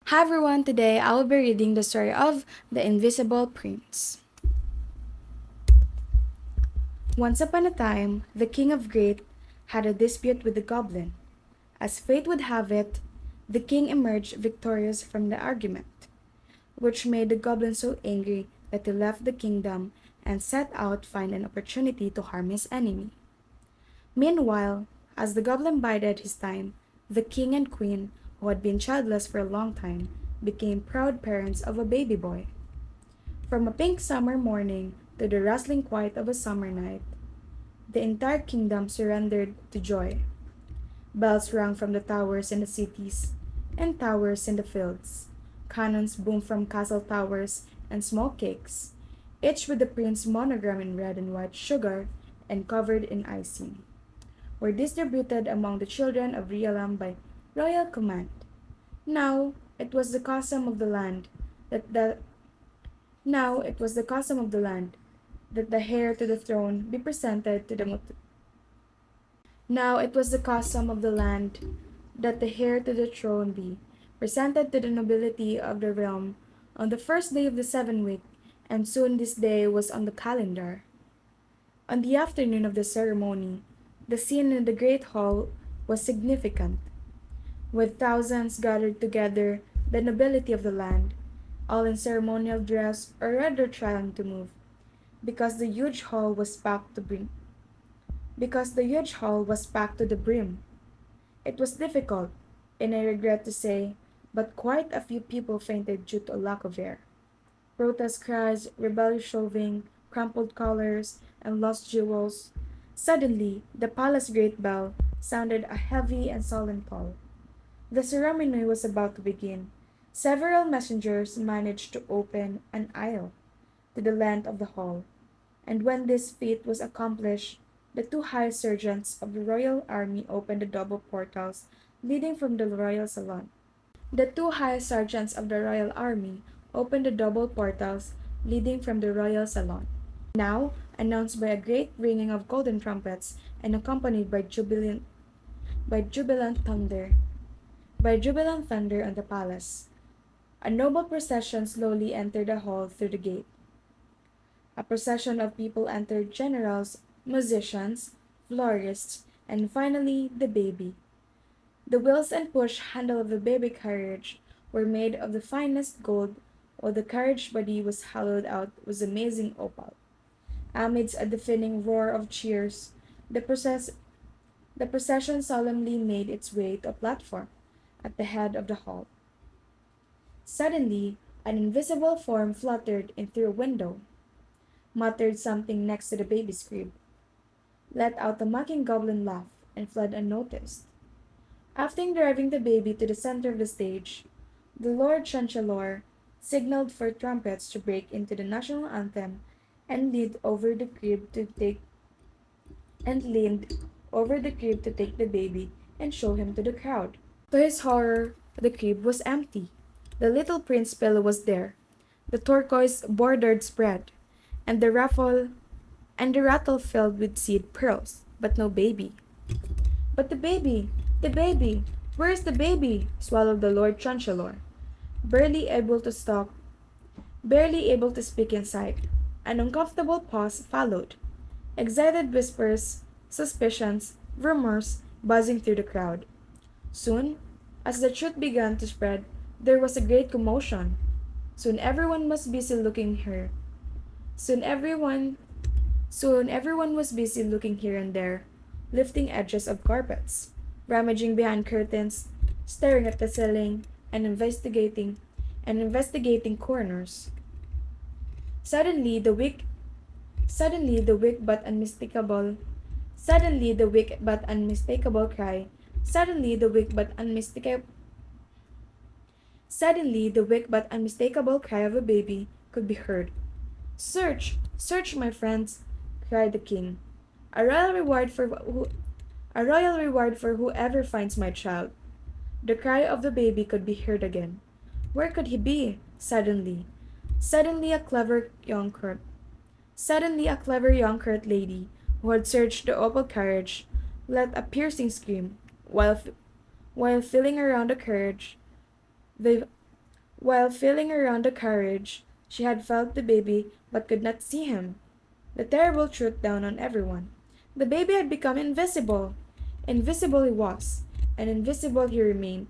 Hi everyone, today I will be reading the story of The Invisible Prince. Once upon a time, the King of Great had a dispute with the goblin. As fate would have it, the king emerged victorious from the argument, which made the goblin so angry that he left the kingdom and set out to find an opportunity to harm his enemy. Meanwhile, as the goblin bided his time, the king and queen, who had been childless for a long time, became proud parents of a baby boy. From a pink summer morning to the rustling quiet of a summer night, the entire kingdom surrendered to joy. Bells rang from the towers in the cities and towers in the fields. Cannons boomed from castle towers and small cakes, each with the prince's monogram in red and white sugar and covered in icing, were distributed among the children of Realam by royal command. Now it was the custom of the land that the Now it was the custom of the land that the heir to the throne be presented to the Now it was the custom of the land that the heir to the throne be presented to the nobility of the realm on the first day of the 7th week, and soon this day was on the calendar. On the afternoon of the ceremony, the scene in the great hall was significant. With thousands gathered together, the nobility of the land, all in ceremonial dress or rather trying to move, because the huge hall was packed to brim. Because the huge hall was packed to the brim. It was difficult, and I regret to say, but quite a few people fainted due to a lack of air. Protest cries, rebellious shoving, crumpled collars, and lost jewels. Suddenly, the palace great bell sounded a heavy and solemn toll. The ceremony was about to begin. Several messengers managed to open an aisle to the length of the hall, and when this feat was accomplished, the two high sergeants of the royal army opened the double portals leading from the royal salon. The two high sergeants of the royal army opened the double portals leading from the royal salon. Now, announced by a great ringing of golden trumpets and accompanied by jubilant thunder, on the palace, a noble procession slowly entered the hall through the gate. A procession of people entered generals, musicians, florists, and finally the baby. The wheels and push handle of the baby carriage were made of the finest gold, while the carriage body was hollowed out with amazing opal. Amidst a deafening roar of cheers, the procession solemnly made its way to a platform at the head of the hall. Suddenly, an invisible form fluttered in through a window, muttered something next to the baby's crib, let out a mocking goblin laugh, and fled unnoticed. After driving the baby to the center of the stage, the Lord Chancellor signaled for trumpets to break into the national anthem and leaned over the crib to take the baby and show him to the crowd. To his horror, the crib was empty. The little prince pillow was there, the turquoise bordered spread, and the rattle filled with seed pearls, but no baby. But the baby, where's the baby? Swallowed the Lord Chancellor, barely able to talk, barely able to speak inside. An uncomfortable pause followed. Excited whispers, suspicions, rumors buzzing through the crowd. Soon, as the truth began to spread, there was a great commotion. Soon everyone was busy looking here. Soon everyone Soon everyone was busy looking here and there, lifting edges of carpets, rummaging behind curtains, staring at the ceiling, and investigating corners. Suddenly the weak Suddenly the weak but unmistakable Suddenly the weak but unmistakable cry Suddenly the weak but unmistakable Suddenly the weak but unmistakable cry of a baby could be heard. Search! Search, my friends! Cried the king. A royal reward for who a royal reward for whoever finds my child. The cry of the baby could be heard again. Where could he be? Suddenly a clever young court Suddenly a clever young court lady, who had searched the opal carriage, let a piercing scream, while feeling around the carriage, the While feeling around the carriage, she had felt the baby but could not see him. The terrible truth dawned on everyone. The baby had become invisible. Invisible he was, and invisible he remained.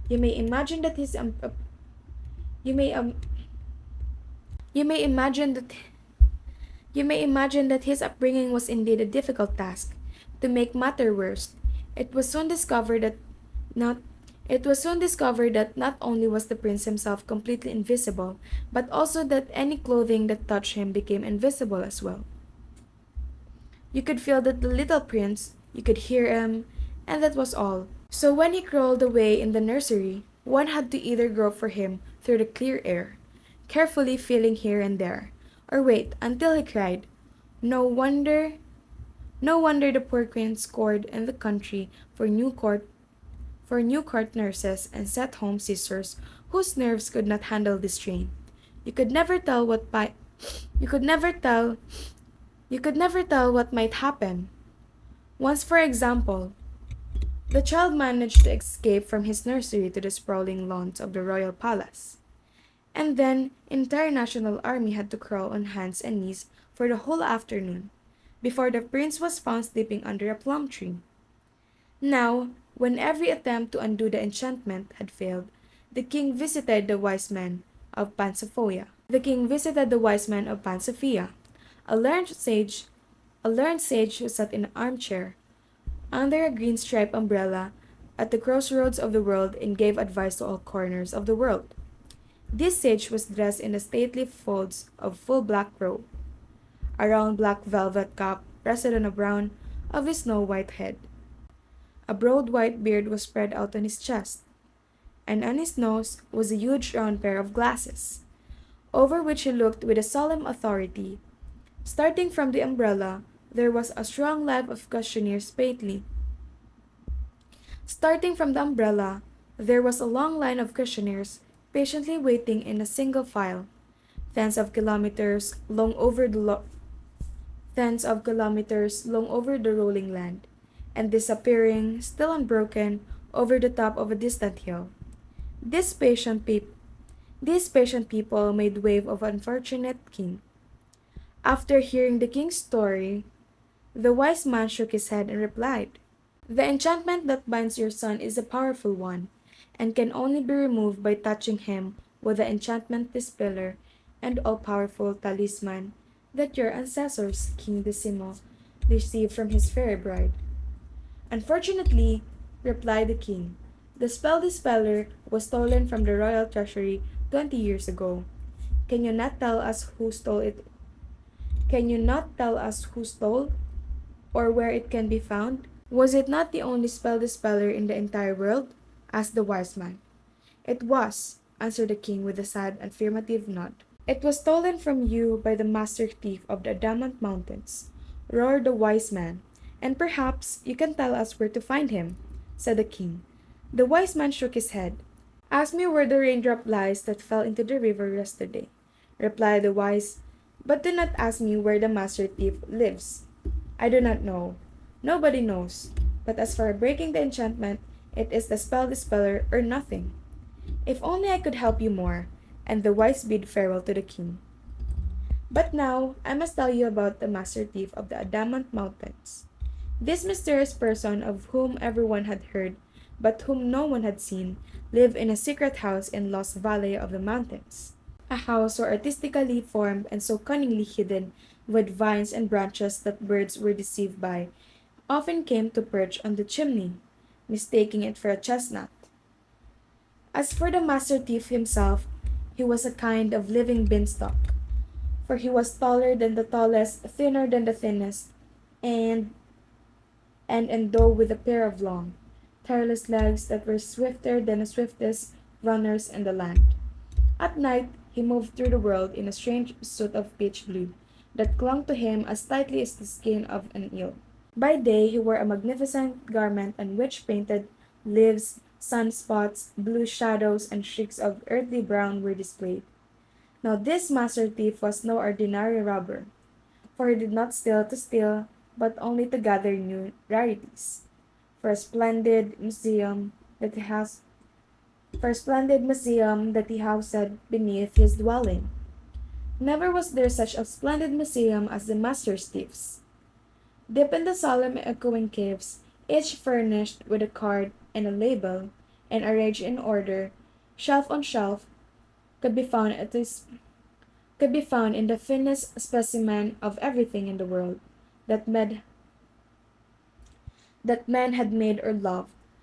You may imagine that his you may you may imagine that You may imagine that his upbringing was indeed a difficult task. To make matter worse, it was soon discovered that not not only was the prince himself completely invisible, but also that any clothing that touched him became invisible as well. You could feel that the little prince, you could hear him, and that was all. So when he crawled away in the nursery, one had to either grope for him through the clear air, carefully feeling here and there, or wait until he cried. No wonder no wonder the poor queen scored in the country for new court nurses and set home sisters whose nerves could not handle the strain. You could never tell what pi- you could never tell you could never tell what might happen. Once, for example, the child managed to escape from his nursery to the sprawling lawns of the royal palace. And then entire national army had to crawl on hands and knees for the whole afternoon before the prince was found sleeping under a plum tree. Now, when every attempt to undo the enchantment had failed, the king visited the wise men of Pansophoia. The king visited the wise men of Pansophia, a learned sage, a learned sage who sat in an armchair under a green striped umbrella at the crossroads of the world and gave advice to all corners of the world. This sage was dressed in the stately folds of full black robe. A round black velvet cap rested on the brown of his snow white head. A broad white beard was spread out on his chest, and on his nose was a huge round pair of glasses, over which he looked with a solemn authority. Starting from the umbrella, there was a strong line of questioners Starting from the umbrella, there was a long line of questioners patiently waiting in a single file, tens of kilometers long over the lo- tens of kilometers long over the rolling land, and disappearing, still unbroken, over the top of a distant hill. These patient, peop- these patient people made way of unfortunate king. After hearing the king's story, the wise man shook his head and replied, "The enchantment that binds your son is a powerful one, and can only be removed by touching him with the enchantment dispeller and all-powerful talisman that your ancestors, King Decimo, received from his fairy bride." "Unfortunately," replied the king, "the spell dispeller was stolen from the royal treasury 20 years ago. Can you not tell us who stole it? Can you not tell us who stole, or where it can be found?" "Was it not the only spell dispeller in the entire world?" asked the wise man. "It was," answered the king with a sad affirmative nod. "It was stolen from you by the master thief of the Adamant Mountains," roared the wise man. "And perhaps you can tell us where to find him," said the king. The wise man shook his head. "Ask me where the raindrop lies that fell into the river yesterday," replied the wise, "but do not ask me where the master thief lives. I do not know. Nobody knows. But as for breaking the enchantment, it is the spell dispeller or nothing. If only I could help you more." And the wise bid farewell to the king. But now I must tell you about the master thief of the Adamant Mountains. This mysterious person of whom everyone had heard, but whom no one had seen, lived in a secret house in Lost Valley of the mountains. A house so artistically formed and so cunningly hidden with vines and branches that birds were deceived by often came to perch on the chimney, mistaking it for a chestnut. As for the master thief himself, he was a kind of living beanstalk, for he was taller than the tallest, thinner than the thinnest, and endowed with a pair of long, tireless legs that were swifter than the swiftest runners in the land. At night he moved through the world in a strange suit of pitch blue that clung to him as tightly as the skin of an eel. By day he wore a magnificent garment on which painted leaves, sunspots, blue shadows, and streaks of earthy brown were displayed. Now this master thief was no ordinary robber, for he did not steal to steal, but only to gather new rarities. For a splendid museum that he has for splendid museum that he housed beneath his dwelling. Never was there such a splendid museum as the master's thieves. Deep in the solemn echoing caves, each furnished with a card and a label, and arranged in order, shelf on shelf, could be found at least could be found in the finest specimen of everything in the world that men had made or loved.